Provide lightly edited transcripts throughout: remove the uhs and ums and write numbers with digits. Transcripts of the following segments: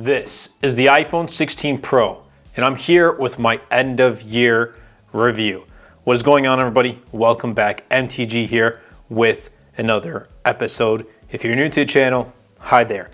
This is the iPhone 16 Pro, and I'm here with my end of year review. What is going on, everybody? Welcome back. MTG here with another episode. If you're new to the channel, hi there.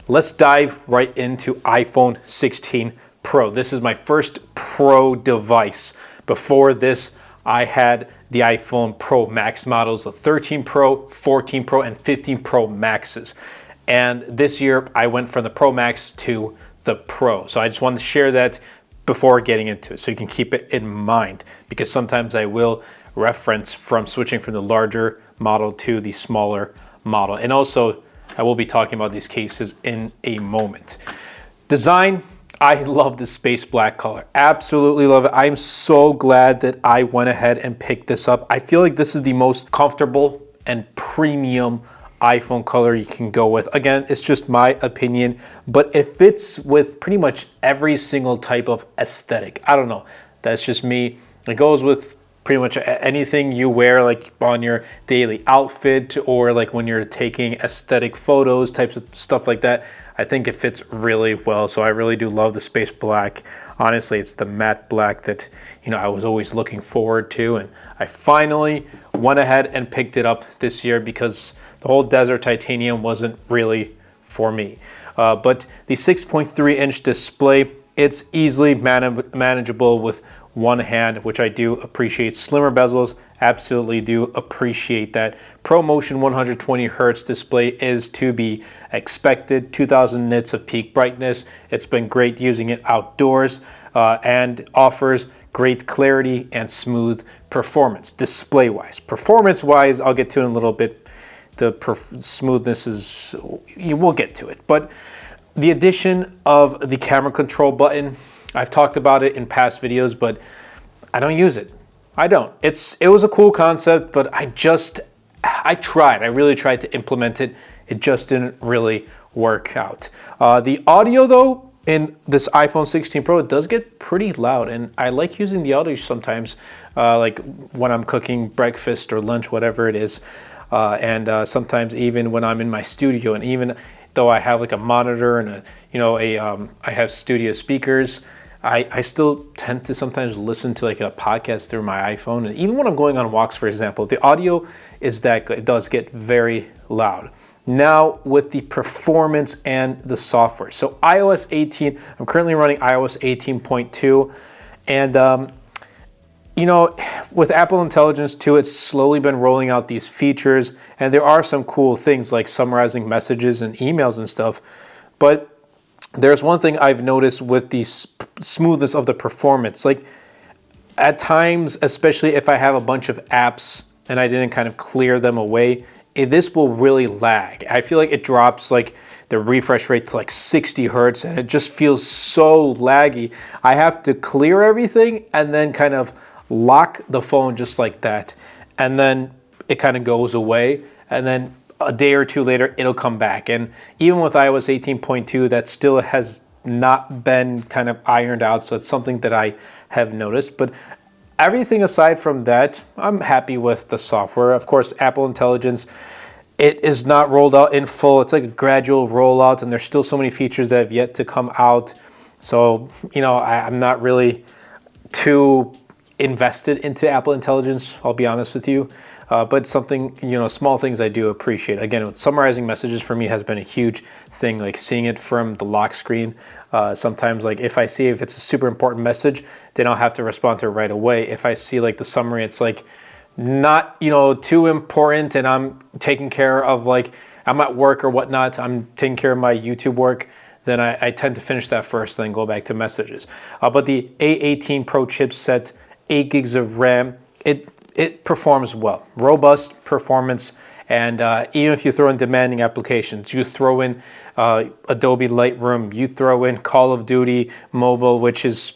Let's dive right into iPhone 16 Pro. This is my first Pro device. Before this, I had the iPhone Pro Max models, the 13 Pro, 14 Pro, and 15 Pro Maxes. And this year, I went from the Pro Max to the Pro. So I just wanted to share that before getting into it, so you can keep it in mind, because sometimes I will reference from switching from the larger model to the smaller model. And also, I will be talking about these cases in a moment. Design, I love the space black color. Absolutely love it. I'm so glad that I went ahead and picked this up. I feel like this is the most comfortable and premium iPhone color you can go with. Again, it's just my opinion, but it fits with pretty much every single type of aesthetic. I don't know. That's just me. It goes with pretty much anything you wear, like on your daily outfit or like when you're taking aesthetic photos, types of stuff like that. I think it fits really well. So I really do love the space black. Honestly, it's the matte black that, I was always looking forward to. And I finally went ahead and picked it up this year because the whole desert titanium wasn't really for me. But the 6.3-inch display, it's easily manageable with one hand, which I do appreciate. Slimmer bezels, absolutely do appreciate that. ProMotion 120 Hertz display is to be expected. 2000 nits of peak brightness. It's been great using it outdoors and offers great clarity and smooth performance display-wise. Performance-wise, I'll get to in a little bit. The smoothness is, we'll get to it. But the addition of the camera control button, I've talked about it in past videos, but I don't use it. I don't. It was a cool concept, but I really tried to implement it. It just didn't really work out. The audio though, in this iPhone 16 Pro, it does get pretty loud, and I like using the audio sometimes, like when I'm cooking breakfast or lunch, whatever it is. And sometimes even when I'm in my studio, and even though I have like a monitor and I have studio speakers, I still tend to sometimes listen to like a podcast through my iPhone. And even when I'm going on walks, for example, the audio is that good. It does get very loud. Now with the performance and the software. So iOS 18, I'm currently running iOS 18.2, and with Apple Intelligence 2, it's slowly been rolling out these features, and there are some cool things like summarizing messages and emails and stuff. But there's one thing I've noticed with the smoothness of the performance. Like at times, especially if I have a bunch of apps and I didn't kind of clear them away, this will really lag. I feel like it drops like the refresh rate to like 60 hertz, and it just feels so laggy. I have to clear everything and then kind of lock the phone just like that, and then it kind of goes away, and then a day or two later it'll come back. And even with iOS 18.2, that still has not been kind of ironed out, so it's something that I have noticed. But everything aside from that, I'm happy with the software. Of course, Apple Intelligence, it is not rolled out in full. It's like a gradual rollout, and there's still so many features that have yet to come out. So I'm not really too invested into Apple Intelligence, I'll be honest with you, but something, small things I do appreciate. Again, summarizing messages for me has been a huge thing, like seeing it from the lock screen. Sometimes, like if it's a super important message, then I'll have to respond to it right away. If I see like the summary, it's like not, too important, and I'm taking care of, like, I'm at work or whatnot, I'm taking care of my YouTube work, then I tend to finish that first, then go back to messages. But the A18 Pro chipset, 8 gigs of RAM, it performs well. Robust performance, and even if you throw in demanding applications, you throw in Adobe Lightroom, you throw in Call of Duty Mobile, which is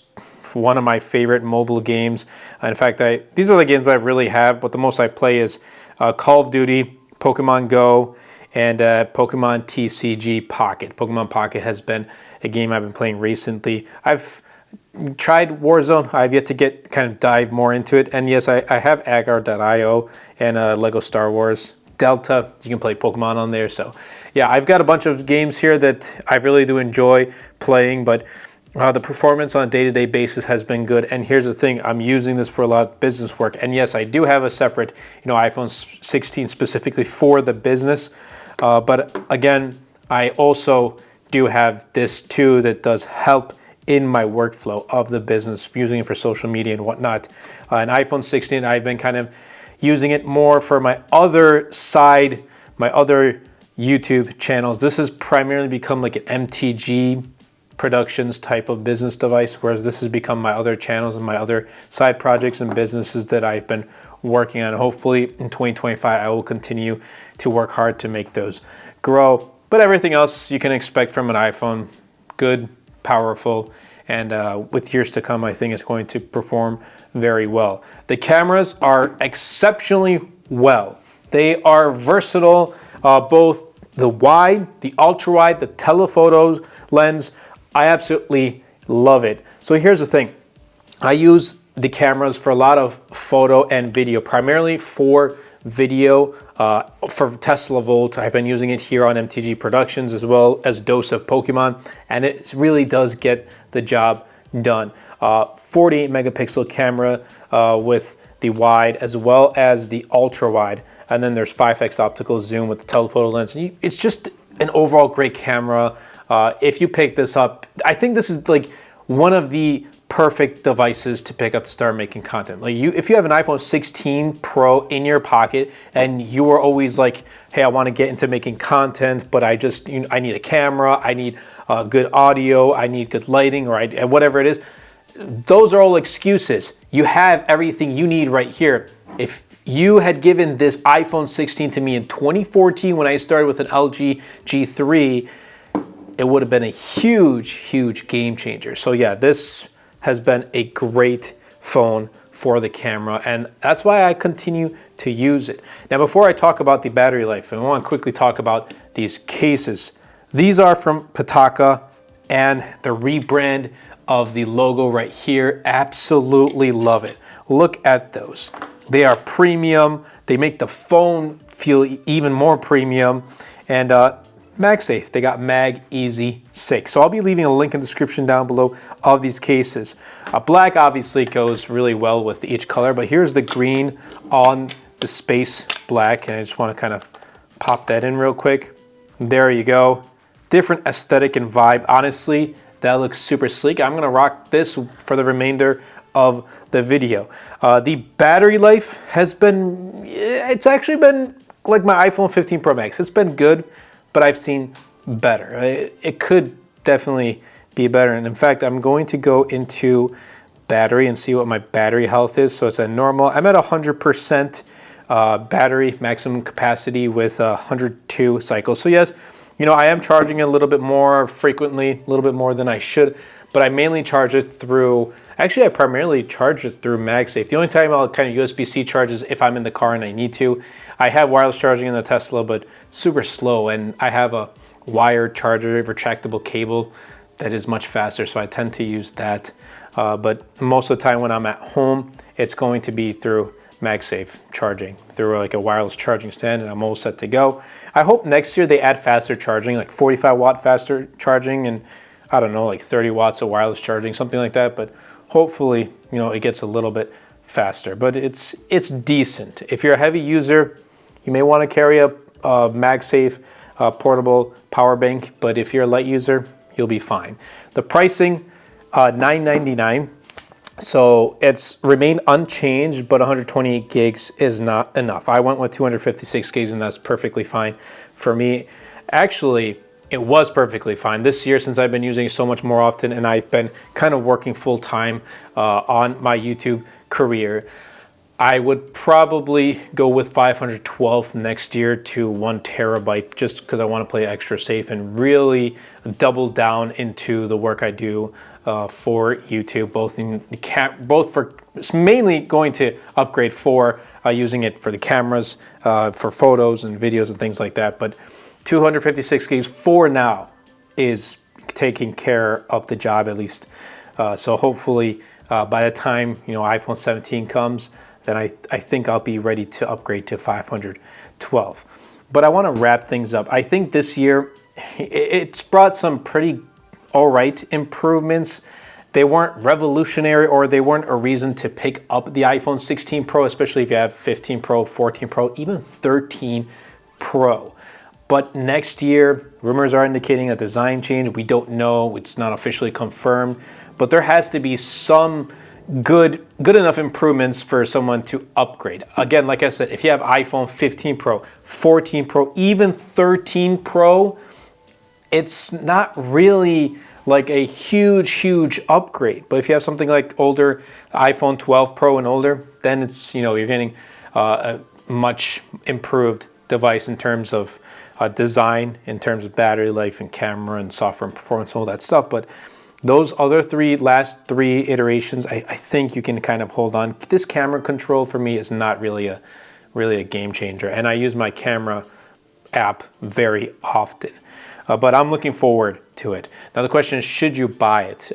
one of my favorite mobile games. In fact, these are the games that I really have, but the most I play is Call of Duty, Pokemon Go, and Pokemon TCG Pocket. Pokemon Pocket has been a game I've been playing recently. I've tried Warzone. I've yet to dive more into it. And yes, I have Agar.io and Lego Star Wars Delta. You can play Pokemon on there. So yeah, I've got a bunch of games here that I really do enjoy playing, but the performance on a day-to-day basis has been good. And here's the thing, I'm using this for a lot of business work. And yes, I do have a separate, iPhone 16 specifically for the business. But again, I also do have this too that does help in my workflow of the business, using it for social media and whatnot. An iPhone 16, I've been kind of using it more for my other side, my other YouTube channels. This has primarily become like an MTG Productions type of business device, whereas this has become my other channels and my other side projects and businesses that I've been working on. Hopefully in 2025, I will continue to work hard to make those grow. But everything else you can expect from an iPhone, good, powerful, and with years to come, I think it's going to perform very well. The cameras are exceptionally well. They are versatile, both the wide, the ultra wide, the telephoto lens. I absolutely love it. So here's the thing. I use the cameras for a lot of photo and video, primarily for video, for Tesla Volt. I've been using it here on MTG Productions as well as Dose of Pokemon, and it really does get the job done. 48 megapixel camera with the wide as well as the ultra wide, and then there's 5x optical zoom with the telephoto lens. It's just an overall great camera. If you pick this up, I think this is like one of the perfect devices to pick up to start making content. Like if you have an iPhone 16 Pro in your pocket and you are always like, hey, I want to get into making content, but I need a camera, I need good audio, I need good lighting, or whatever it is. Those are all excuses. You have everything you need right here. If you had given this iPhone 16 to me in 2014 when I started with an LG G3, it would have been a huge, huge game changer. So yeah, this has been a great phone for the camera, and that's why I continue to use it. Now, before I talk about the battery life, I want to quickly talk about these cases. These are from Pitaka, and the rebrand of the logo right here, absolutely love it. Look at those. They are premium. They make the phone feel even more premium, and MagSafe, they got Mag Easy 6. So I'll be leaving a link in the description down below of these cases. Black obviously goes really well with each color, but here's the green on the space black, and I just want to kind of pop that in real quick. There you go. Different aesthetic and vibe. Honestly, that looks super sleek. I'm gonna rock this for the remainder of the video. The battery life has been, it's actually been like my iPhone 15 Pro Max. It's been good, but I've seen better. It could definitely be better. And in fact, I'm going to go into battery and see what my battery health is. So it's a normal, I'm at 100% battery maximum capacity with 102 cycles. So yes, I am charging it a little bit more frequently, a little bit more than I should, but I mainly charge it through, actually I primarily charge it through MagSafe. The only time I'll kind of USB-C charge is if I'm in the car and I need to. I have wireless charging in the Tesla, but super slow, and I have a wired charger, retractable cable that is much faster, so I tend to use that. But most of the time when I'm at home, it's going to be through MagSafe charging, through like a wireless charging stand, and I'm all set to go. I hope next year they add faster charging, like 45 watt faster charging, and I don't know, like 30 watts of wireless charging, something like that. But hopefully, it gets a little bit faster. But it's decent. If you're a heavy user, you may want to carry a MagSafe portable power bank, but if you're a light user, you'll be fine. The pricing, $9.99. So it's remained unchanged, but 128 gigs is not enough. I went with 256 gigs, and that's perfectly fine for me. Actually, it was perfectly fine. This year, since I've been using it so much more often, and I've been kind of working full-time on my YouTube career, I would probably go with 512 next year to 1 terabyte, just because I want to play extra safe and really double down into the work I do for YouTube, both for mainly going to upgrade for using it for the cameras, for photos and videos and things like that. But 256 gigs for now is taking care of the job, at least. So hopefully by the time iPhone 17 comes, then I think I'll be ready to upgrade to 512. But I want to wrap things up. I think this year it's brought some pretty all right improvements. They weren't revolutionary, or they weren't a reason to pick up the iPhone 16 Pro, especially if you have 15 Pro, 14 Pro, even 13 Pro. But next year, rumors are indicating a design change. We don't know, it's not officially confirmed, but there has to be some good enough improvements for someone to upgrade. Again, like I said, if you have iPhone 15 Pro, 14 Pro, even 13 Pro, it's not really like a huge upgrade. But if you have something like older, iPhone 12 Pro and older, then it's, you know, you're getting a much improved device in terms of design, in terms of battery life and camera and software and performance, all that stuff. But those other last three iterations, I think you can kind of hold on. This camera control for me is not really a game changer, and I use my camera app very often. But I'm looking forward to it. Now the question is, should you buy it?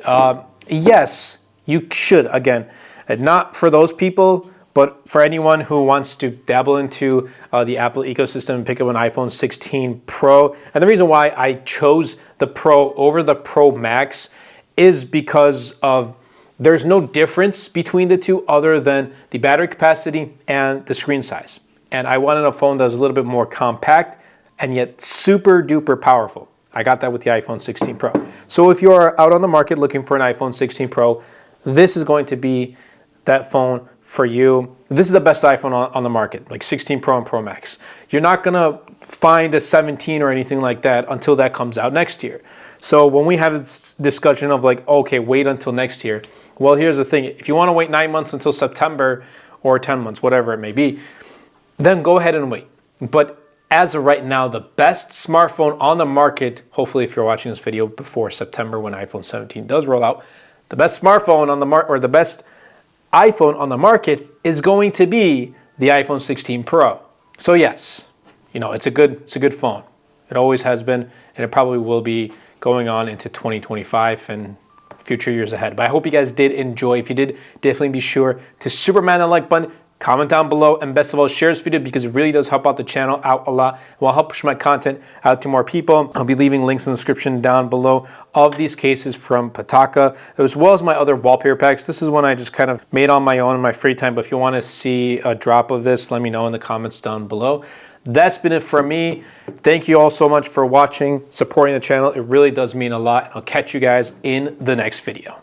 Yes, you should. Again, not for those people, but for anyone who wants to dabble into the Apple ecosystem and pick up an iPhone 16 Pro. And the reason why I chose the Pro over the Pro Max is because of there's no difference between the two other than the battery capacity and the screen size. And I wanted a phone that was a little bit more compact and yet super duper powerful. I got that with the iPhone 16 Pro. So if you're out on the market looking for an iPhone 16 Pro, this is going to be that phone for you. This is the best iPhone on the market, like 16 Pro and Pro Max. You're not gonna find a 17 or anything like that until that comes out next year. So when we have this discussion of like, okay, wait until next year. Well, here's the thing. If you wanna wait 9 months until September or 10 months, whatever it may be, then go ahead and wait. But as of right now, the best smartphone on the market, hopefully if you're watching this video before September when iPhone 17 does roll out, the best smartphone on the market, or the best iPhone on the market, is going to be the iPhone 16 Pro. So yes, you know, it's a good phone. It always has been, and it probably will be going on into 2025 and future years ahead. But I hope you guys did enjoy. If you did, definitely be sure to superman the like button, comment down below, and best of all, share this video because it really does help out the channel out a lot. It will help push my content out to more people. I'll be leaving links in the description down below of these cases from Pataka, as well as my other wallpaper packs. This is one I just kind of made on my own in my free time, but if you want to see a drop of this, let me know in the comments down below. That's been it from me. Thank you all so much for watching, supporting the channel. It really does mean a lot. I'll catch you guys in the next video.